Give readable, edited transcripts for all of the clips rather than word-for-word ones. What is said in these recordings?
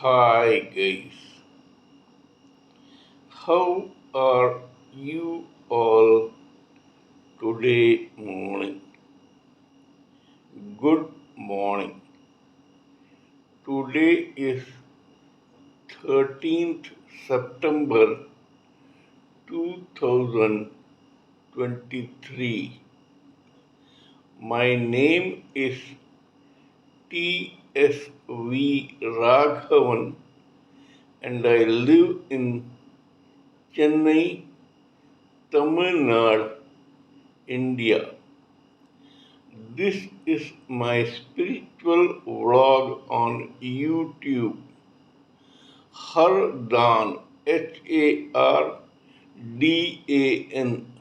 Hi guys, how are you all today morning? Good morning. Today is 13th September 2023. My name is T.S.V. Raghavan and I live in Chennai, Tamil Nadu, India. This is my spiritual vlog on YouTube. Hardan, Hardan,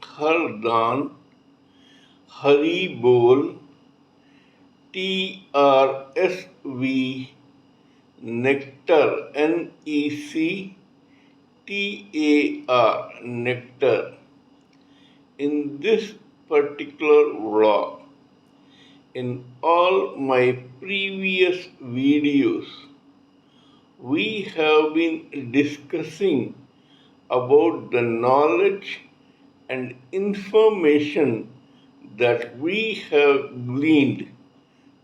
Hardan, Haribol, TRSV, Nectar, NECTAR, Nectar. In this particular vlog, in all my previous videos, we have been discussing about the knowledge and information that we have gleaned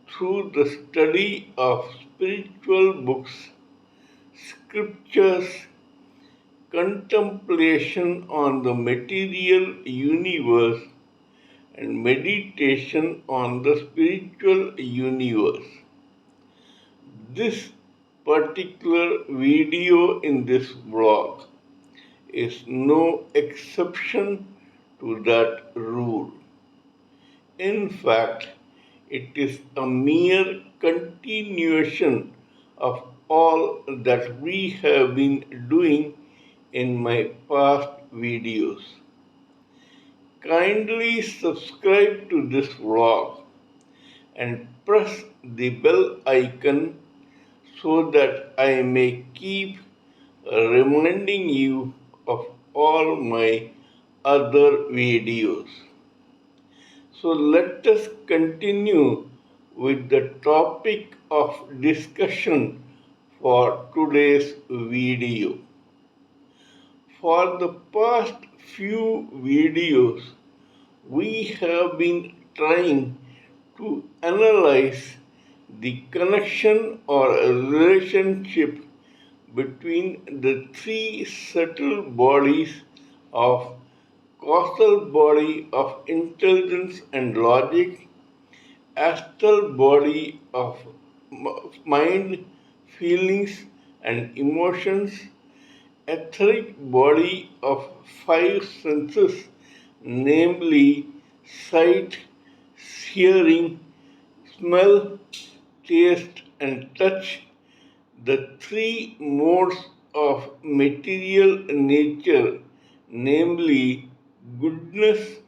through the study of spiritual books, scriptures, contemplation on the material universe, and meditation on the spiritual universe. This particular video in this vlog is no exception to that rule. In fact, it is a mere continuation of all that we have been doing in my past videos. Kindly subscribe to this vlog and press the bell icon so that I may keep reminding you of all my other videos. So let us continue with the topic of discussion for today's video. For the past few videos, we have been trying to analyze the connection or relationship between the three subtle bodies of causal body of intelligence and logic, astral body of mind, feelings, and emotions, etheric body of five senses, namely sight, hearing, smell, taste, and touch, the three modes of material nature, namely goodness,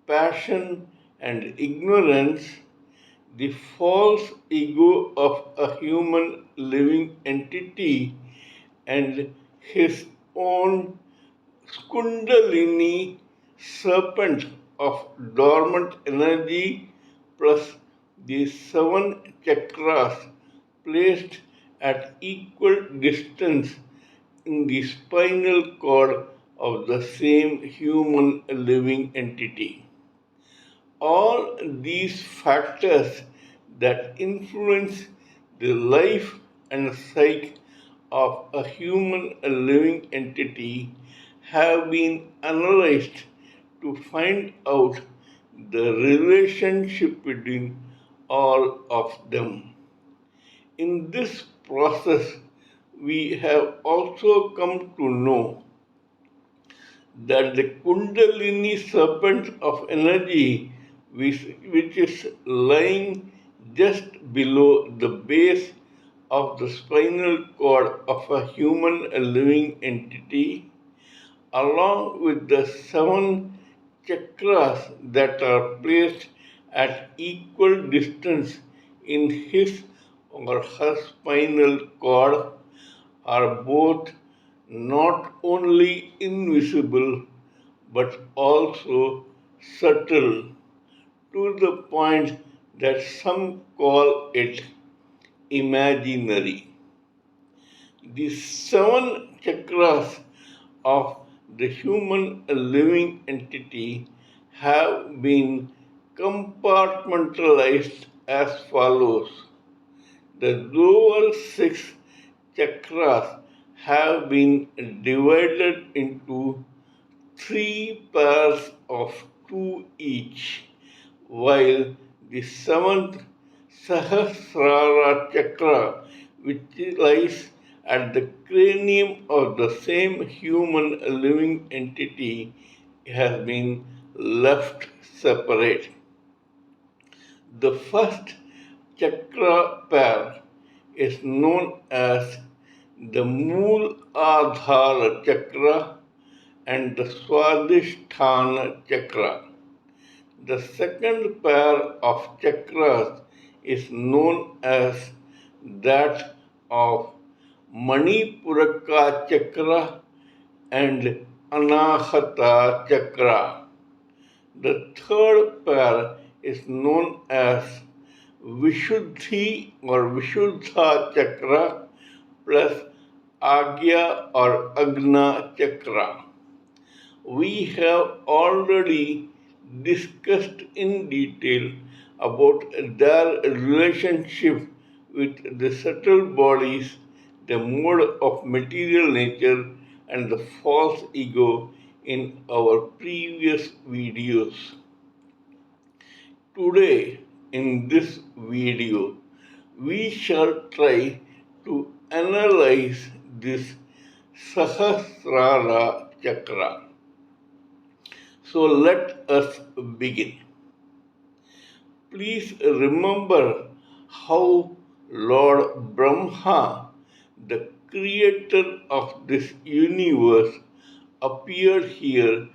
passion, and ignorance, the false ego of a human living entity, and his own Kundalini serpent of dormant energy plus the seven chakras placed at equal distance in the spinal cord of the same human living entity. All these factors that influence the life and psyche of a human living entity have been analyzed to find out the relationship between all of them. In this process, we have also come to know that the Kundalini serpent of energy, which is lying just below the base of the spinal cord of a human living entity, along with the seven chakras that are placed at equal distance in his or her spinal cord, are both not only invisible but also subtle to the point that some call it imaginary. The seven chakras of the human living entity have been compartmentalized as follows. The lower six chakras have been divided into three pairs of two each, while the seventh Sahasrara chakra, which lies at the cranium of the same human living entity, has been left separate. The first chakra pair is known as the Mooladhara chakra and the Swadhisthana chakra. The second pair of chakras is known as that of Manipuraka chakra and Anahata chakra. The third pair is known as Vishuddhi or Vishuddha chakra plus Agya or Agna chakra. We have already discussed in detail about their relationship with the subtle bodies, the mode of material nature, and the false ego in our previous videos. Today, in this video, we shall try to analyze this Sahasrara chakra. So let us begin. Please remember how Lord Brahma, the creator of this universe, appeared here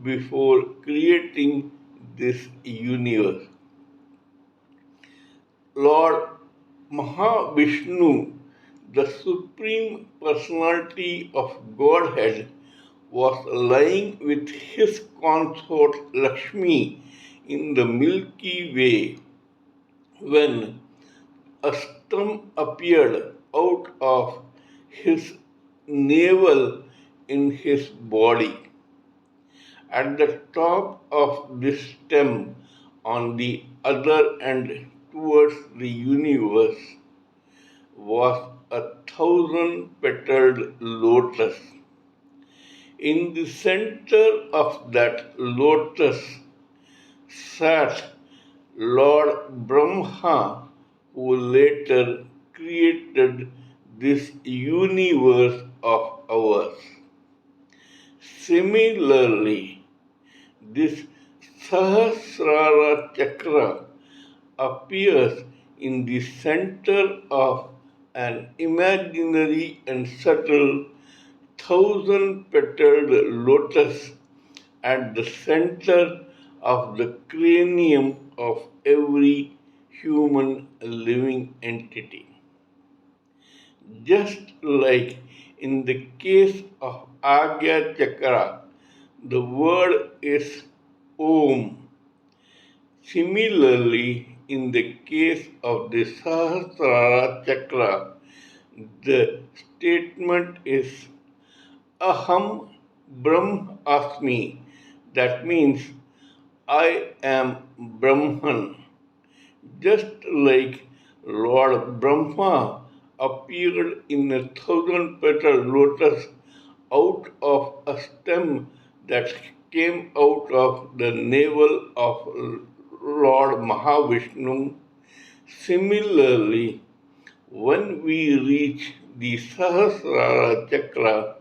before creating this universe. Lord Mahavishnu, the Supreme Personality of Godhead, was lying with his consort Lakshmi in the Milky Way when a stem appeared out of his navel in his body. At the top of this stem, on the other end towards the universe, was a thousand petaled lotus. In the center of that lotus sat Lord Brahma, who later created this universe of ours. Similarly, this Sahasrara chakra appears in the center of an imaginary and subtle thousand petaled lotus at the center of the cranium of every human living entity. Just like in the case of Agya Chakra, the word is Om. Similarly, in the case of the Sahasrara Chakra, the statement is Aham Brahmasmi. That means I am Brahman. Just like Lord Brahma appeared in a thousand petal lotus out of a stem that came out of the navel of Lord Mahavishnu. Similarly, when we reach the Sahasrara Chakra,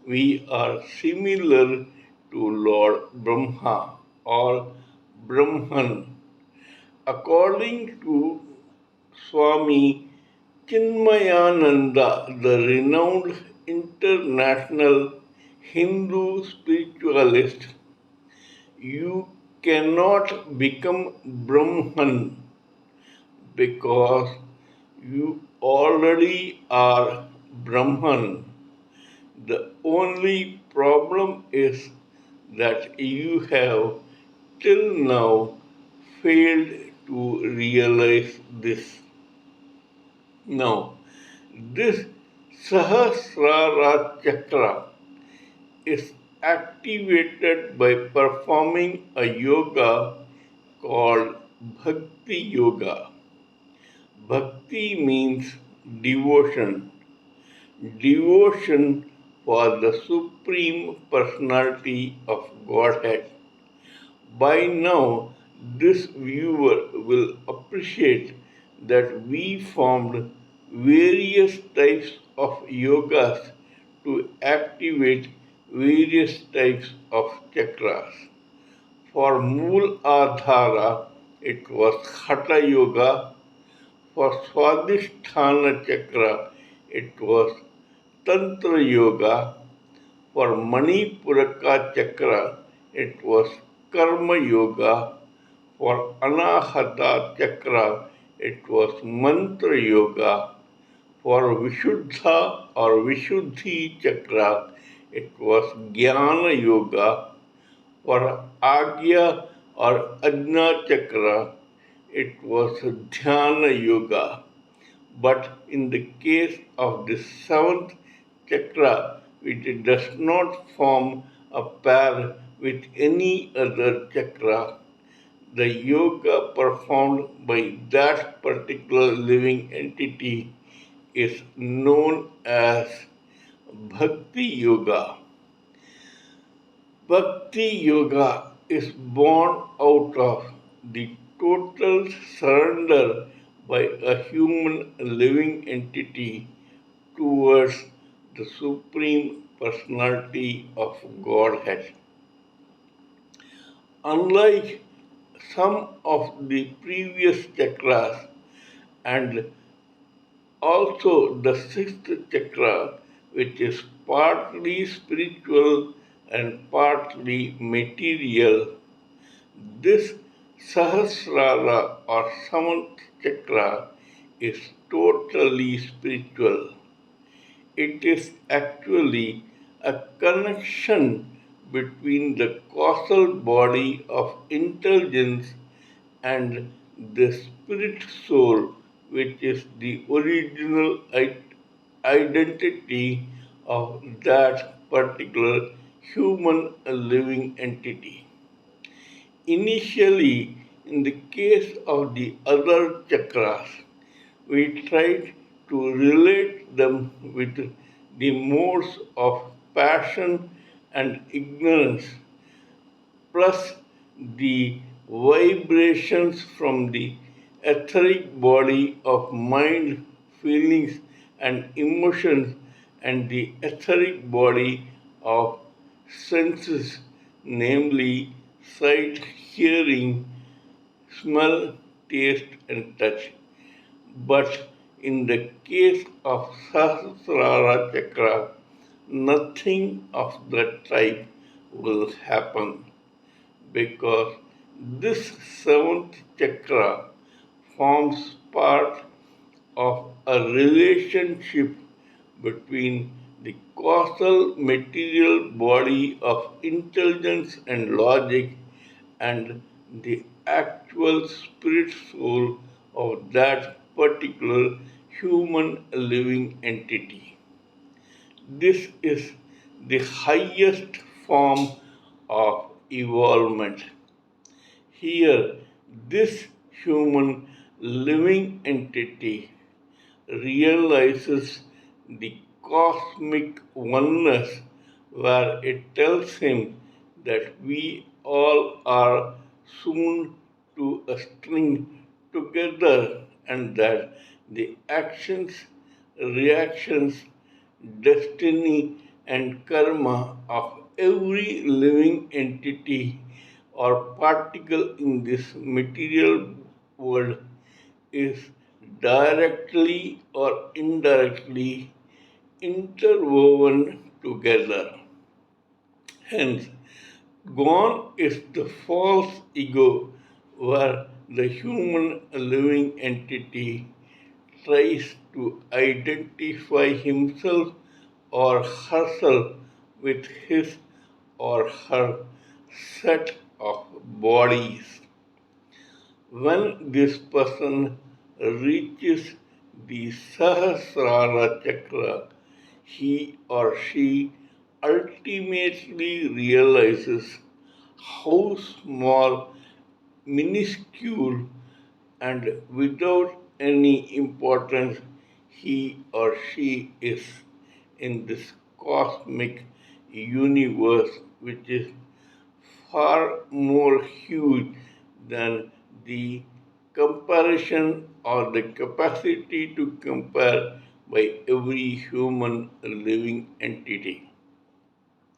we are similar to Lord Brahma or Brahman. According to Swami Chinmayananda, the renowned international Hindu spiritualist, you cannot become Brahman because you already are Brahman. The only problem is that you have till now failed to realize this. Now, this Sahasrara Chakra is activated by performing a yoga called Bhakti Yoga. Bhakti means devotion, devotion for the Supreme Personality of Godhead. By now, this viewer will appreciate that we formed various types of yogas to activate various types of chakras. For Mooladhara, it was Hatha Yoga. For Swadhisthana Chakra, it was Tantra Yoga. For Manipuraka Chakra, it was Karma Yoga. For Anahata Chakra, it was Mantra Yoga. For Vishuddha or Vishuddhi Chakra, it was Jnana Yoga. For Agya or Ajna Chakra, it was Dhyana Yoga. But in the case of the seventh chakra, which does not form a pair with any other chakra, the yoga performed by that particular living entity is known as Bhakti Yoga. Bhakti Yoga is born out of the total surrender by a human living entity towards the Supreme Personality of Godhead. Unlike some of the previous chakras and also the sixth chakra, which is partly spiritual and partly material, this Sahasrara or seventh chakra is totally spiritual. It is actually a connection between the causal body of intelligence and the spirit soul, which is the original identity of that particular human living entity. Initially, in the case of the other chakras, we tried to relate them with the modes of passion and ignorance, plus the vibrations from the etheric body of mind, feelings, and emotions, and the etheric body of senses, namely sight, hearing, smell, taste, and touch. But in the case of Sahasrara Chakra, nothing of that type will happen because this seventh chakra forms part of a relationship between the causal material body of intelligence and logic and the actual spirit soul of that particular human living entity. This is the highest form of evolvement. Here, this human living entity realizes the cosmic oneness where it tells him that we all are soon to a string together and that the actions, reactions, destiny, and karma of every living entity or particle in this material world is directly or indirectly interwoven together. Hence, gone is the false ego where the human living entity tries to identify himself or herself with his or her set of bodies. When this person reaches the Sahasrara chakra, he or she ultimately realizes how small, minuscule, and without any importance he or she is in this cosmic universe, which is far more huge than the comparison or the capacity to compare by every human living entity.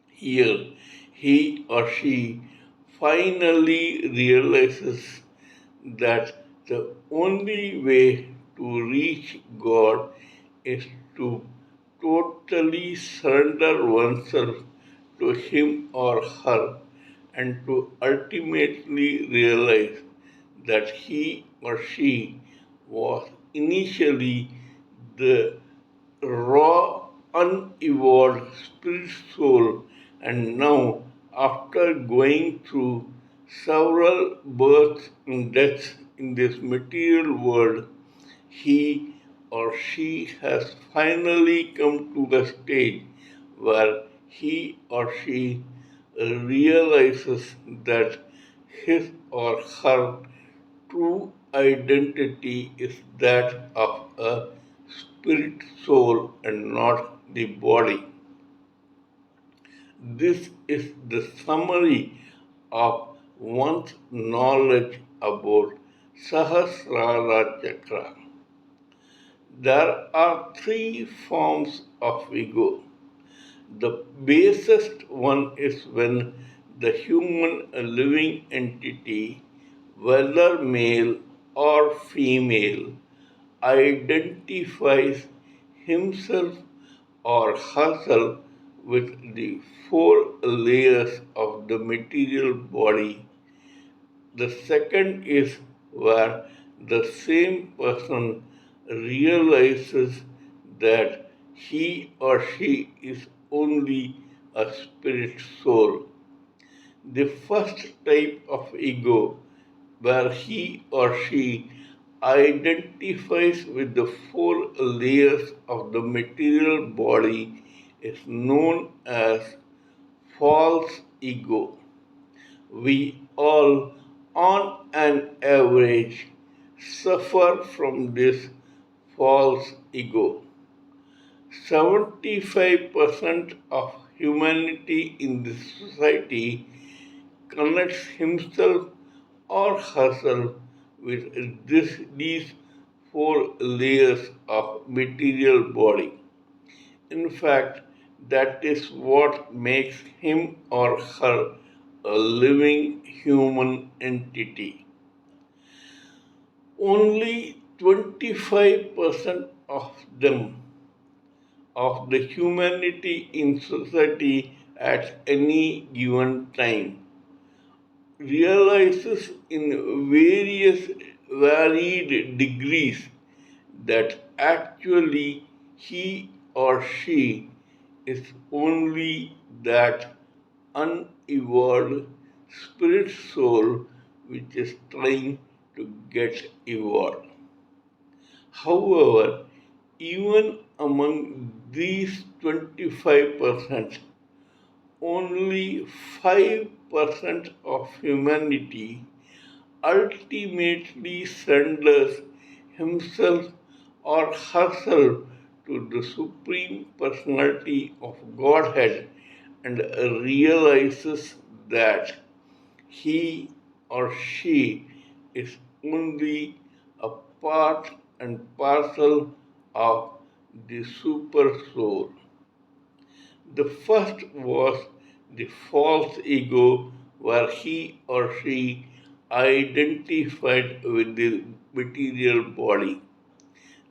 Here, he or she finally realizes that the only way to reach God is to totally surrender oneself to Him or her and to ultimately realize that he or she was initially the raw, unevolved spirit soul, and now, after going through several births and deaths in this material world, he or she has finally come to the stage where he or she realizes that his or her true identity is that of a spirit soul and not the body. This is the summary of one's knowledge about Sahasrara Chakra. There are three forms of ego. The basest one is when the human living entity, whether male or female, identifies himself or herself with the four layers of the material body. The second is where the same person realizes that he or she is only a spirit soul. The first type of ego, where he or she identifies with the four layers of the material body, is known as false ego. We all, on an average, suffer from this false ego. 75% of humanity in this society connects himself or herself with these four layers of material body. In fact, that is what makes him or her a living human entity. Only 25% of them, of the humanity in society at any given time, realizes in various varied degrees that actually he or she is only that unevolved spirit soul which is trying to get evolved. However, even among these 25%, only 5% of humanity ultimately surrenders himself or herself to the Supreme Personality of Godhead and realizes that he or she is only a part and parcel of the super soul. The first was the false ego, where he or she identified with the material body.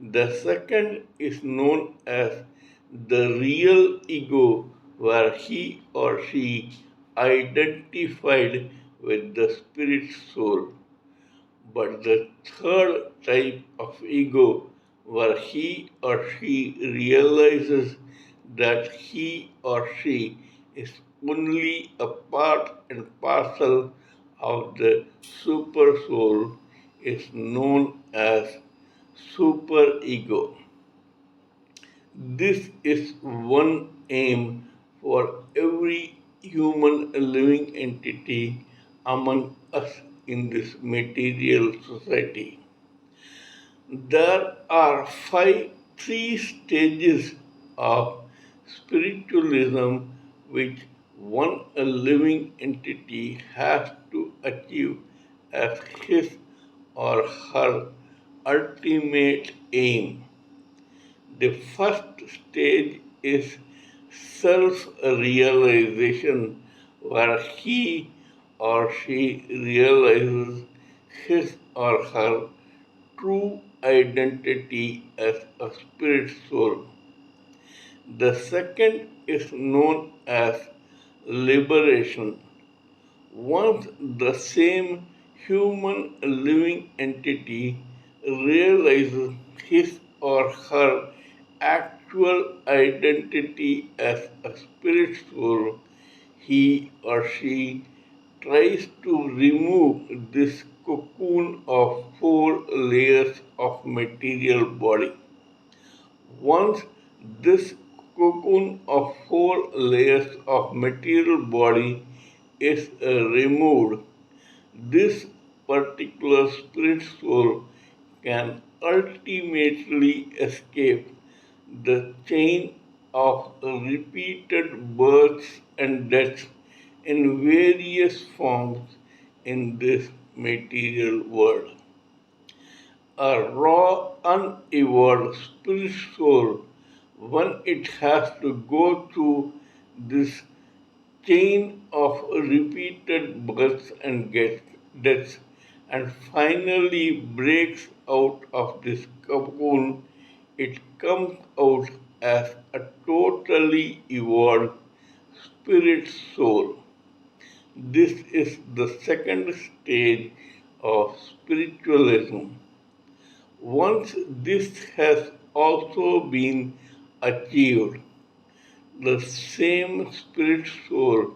The second is known as the real ego, where he or she identified with the spirit soul. But the third type of ego, where he or she realizes that he or she is only a part and parcel of the super soul, is known as super ego. This is one aim for every human living entity among us in this material society. There are three stages of spiritualism which one a living entity has to achieve as his or her ultimate aim. The first stage is self realization, where he or she realizes his or her true identity as a spirit soul. The second is known as liberation. Once the same human living entity realizes his or her actual identity as a spirit soul, he or she tries to remove this cocoon of four layers of material body. Once this cocoon of four layers of material body is removed, this particular spirit soul can ultimately escape the chain of repeated births and deaths in various forms in this material world. A raw, unevolved spirit soul, when it has to go through this chain of repeated births and deaths and finally breaks out of this cocoon, it comes out as a totally evolved spirit soul. This is the second stage of spiritualism. Once this has also been achieved, the same spirit soul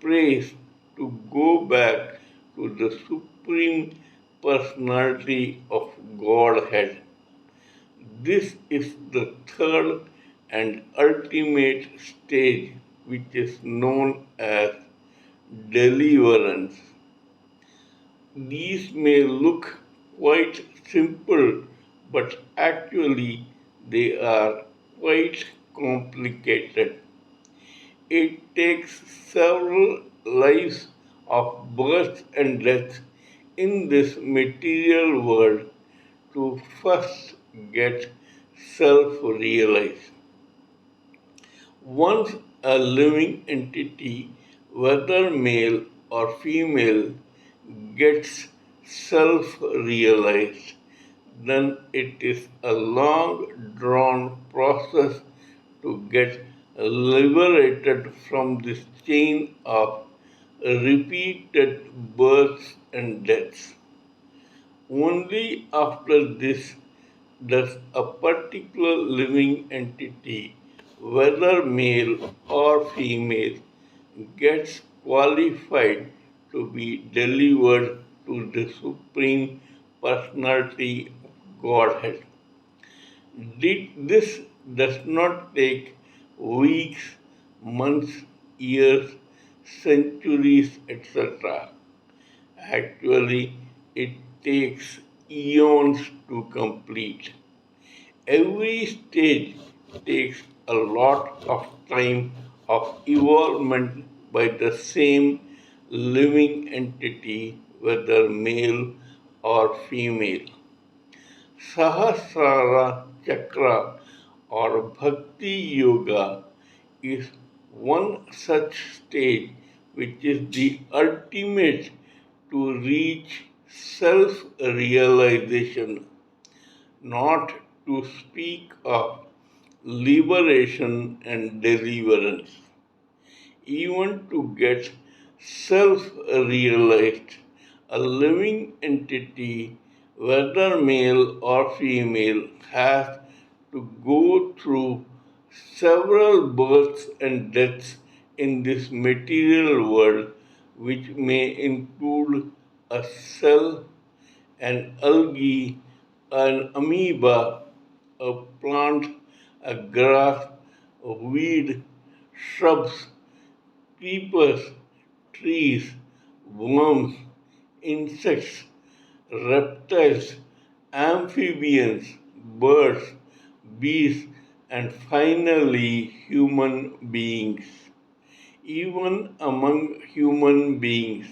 prays to go back to the Supreme Personality of Godhead. This is the third and ultimate stage, which is known as deliverance. These may look quite simple, but actually they are quite complicated. It takes several lives of birth and death in this material world to first get self realized. Once a living entity, whether male or female, gets self realized, then it is a long drawn process to get liberated from this chain of repeated births and deaths. Only after this does a particular living entity, whether male or female, gets qualified to be delivered to the Supreme Personality of Godhead. This does not take weeks, months, years, centuries, etc. Actually, it takes eons to complete. Every stage takes a lot of time of evolvement by the same living entity, whether male or female. Sahasrara Chakra or Bhakti Yoga is one such stage which is the ultimate to reach self realization, not to speak of liberation and deliverance. Even to get self realized, a living entity, whether male or female, has to go through several births and deaths in this material world, which may include a cell, an algae, an amoeba, a plant, a grass, a weed, shrubs, creepers, trees, worms, insects, reptiles, amphibians, birds, beasts, and finally human beings. Even among human beings,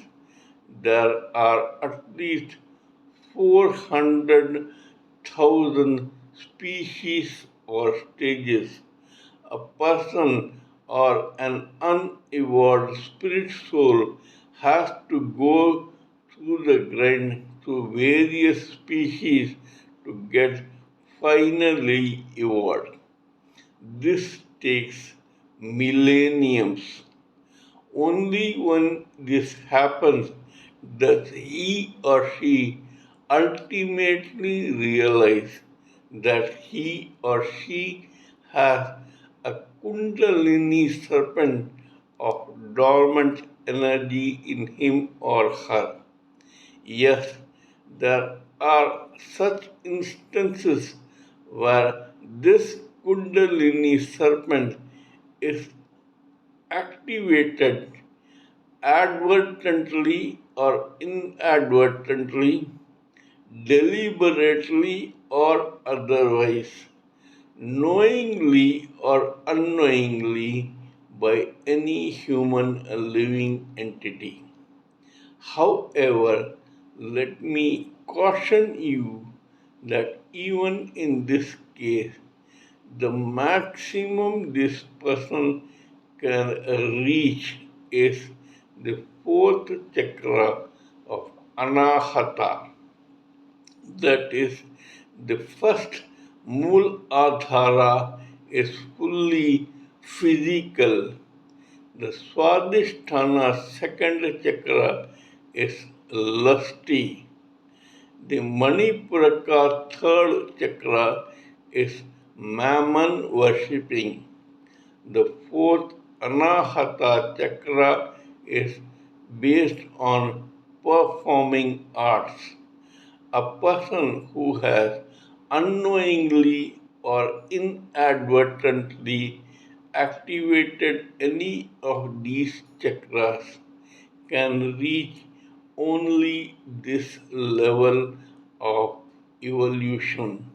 there are at least 400,000 species or stages. A person or an unevolved spirit soul has to go through the grind through various species to get finally evolved. This takes millenniums. Only when this happens does he or she ultimately realize that he or she has a Kundalini serpent of dormant energy in him or her. Yes, there are such instances where this Kundalini serpent is activated advertently or inadvertently, deliberately or otherwise, knowingly or unknowingly by any human living entity. However, let me caution you that even in this case, the maximum this person can reach is the fourth chakra of Anahata. That is, the first Mooladhara is fully physical. The Swadhisthana second chakra is lusty. The Manipuraka third chakra is mammon worshipping. The fourth Anahata chakra is based on performing arts. A person who has unknowingly or inadvertently activated any of these chakras can reach only this level of evolution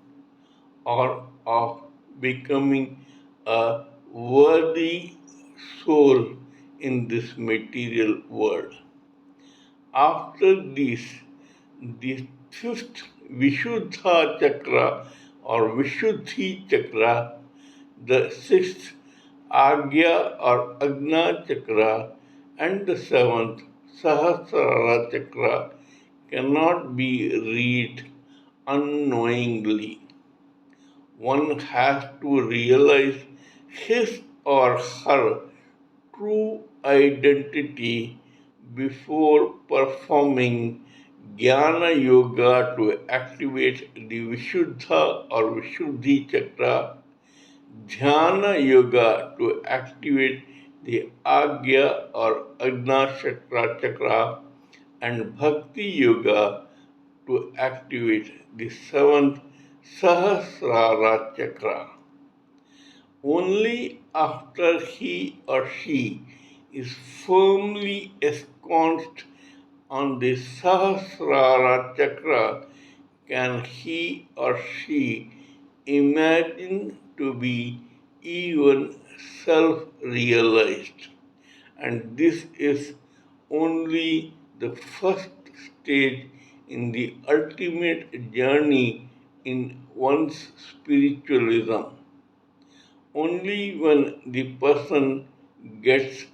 or of becoming a worthy soul in this material world. After this, the fifth Vishuddha chakra or Vishuddhi chakra, the sixth Agya or Agna chakra, and the seventh Sahasrara chakra cannot be reached unknowingly. One has to realize his or her true identity before performing Jnana Yoga to activate the Vishuddha or Vishuddhi chakra, Dhyana Yoga to activate the Agya or Agna chakra, and Bhakti Yoga to activate the seventh Sahasrara chakra. Only after he or she is firmly ensconced on the Sahasrara chakra can he or she imagine to be even self realized. And this is only the first stage in the ultimate journey in one's spiritualism. Only when the person gets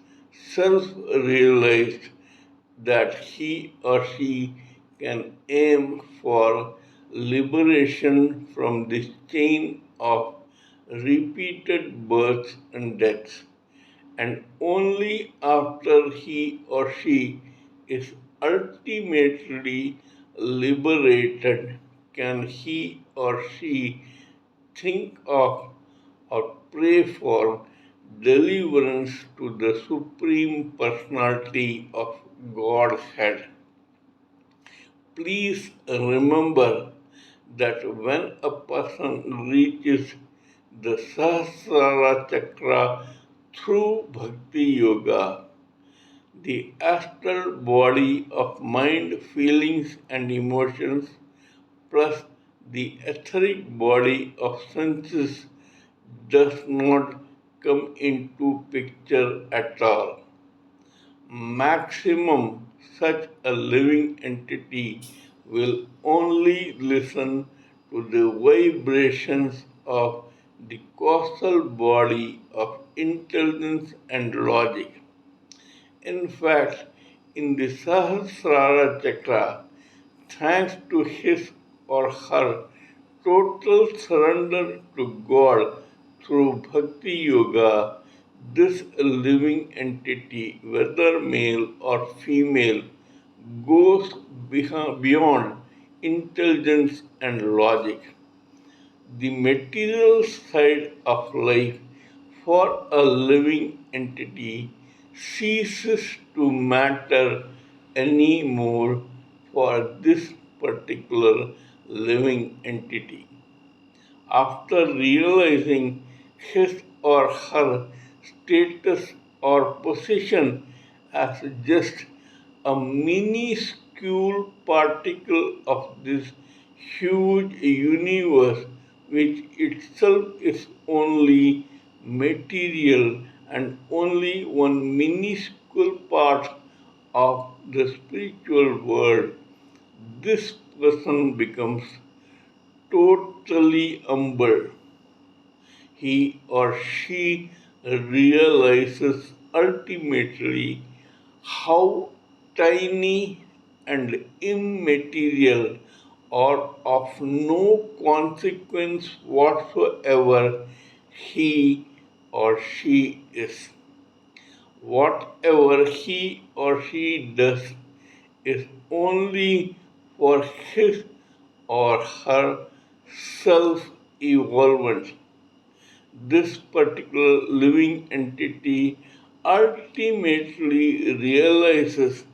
self realized that he or she can aim for liberation from this chain of repeated births and deaths, and only after he or she is ultimately liberated can he or she think of or pray for deliverance to the Supreme Personality of Godhead. Please remember that when a person reaches the Sahasrara Chakra through Bhakti Yoga, the astral body of mind, feelings, and emotions, plus the etheric body of senses, does not come into picture at all. Maximum, such a living entity will only listen to the vibrations of the causal body of intelligence and logic. In fact, in the Sahasrara Chakra, thanks to his or her total surrender to God through Bhakti Yoga, this living entity, whether male or female, goes beyond intelligence and logic. The material side of life for a living entity ceases to matter anymore for this particular living entity. After realizing his or her status or position as just a minuscule particle of this huge universe, which itself is only material and only one minuscule part of the spiritual world, this person becomes totally humble. He or she realizes ultimately how tiny and immaterial or of no consequence whatsoever he or she is. Whatever he or she does is only for his or her self evolvement. This particular living entity ultimately realizes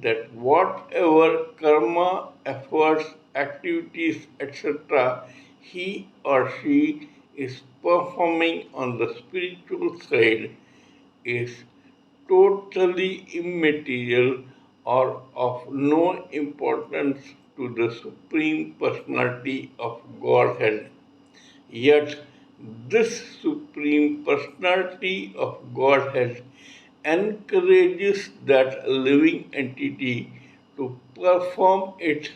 that whatever karma, efforts, activities, etc., he or she is performing on the spiritual side is totally immaterial or of no importance to the Supreme Personality of Godhead. Yet, this Supreme Personality of Godhead encourages that living entity to perform it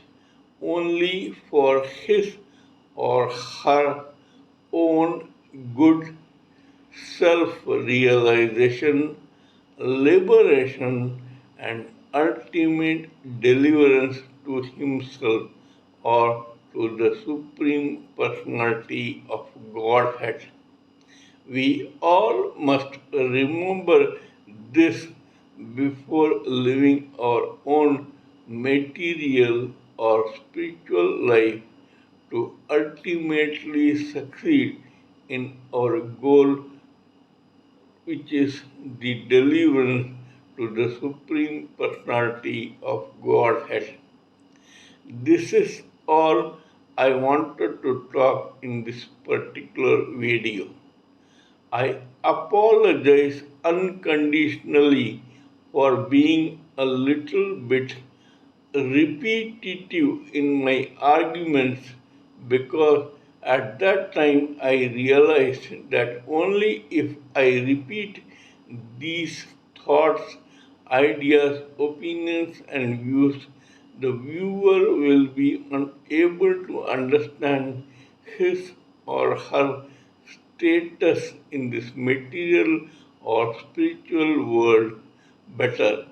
only for his or her own good self realization, liberation, and ultimate deliverance to himself or to the Supreme Personality of Godhead. We all must remember this before living our own material or spiritual life to ultimately succeed in our goal, which is the deliverance to the Supreme Personality of Godhead. This is all I wanted to talk in this particular video. I apologize unconditionally for being a little bit repetitive in my arguments because at that time I realized that only if I repeat these thoughts, ideas, opinions, and views, the viewer will be unable to understand his or her status in this material or spiritual world better.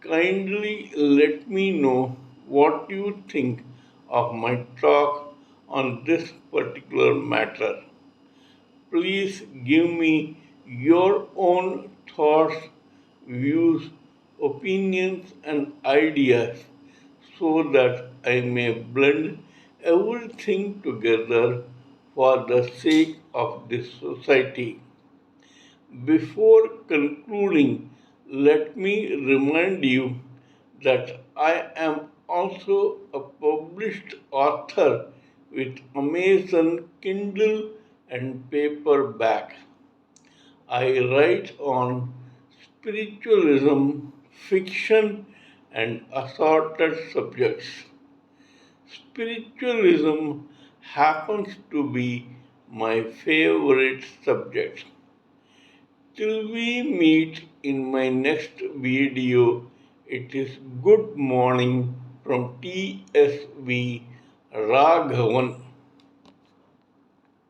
Kindly let me know what you think of my talk on this particular matter. Please give me your own thoughts, views, opinions, and ideas so that I may blend everything together for the sake of this society. Before concluding, let me remind you that I am also a published author with Amazon Kindle and paperback. I write on spiritualism, fiction, and assorted subjects. Spiritualism happens to be my favorite subject. Till we meet in my next video, it is good morning from TSV Raghavan.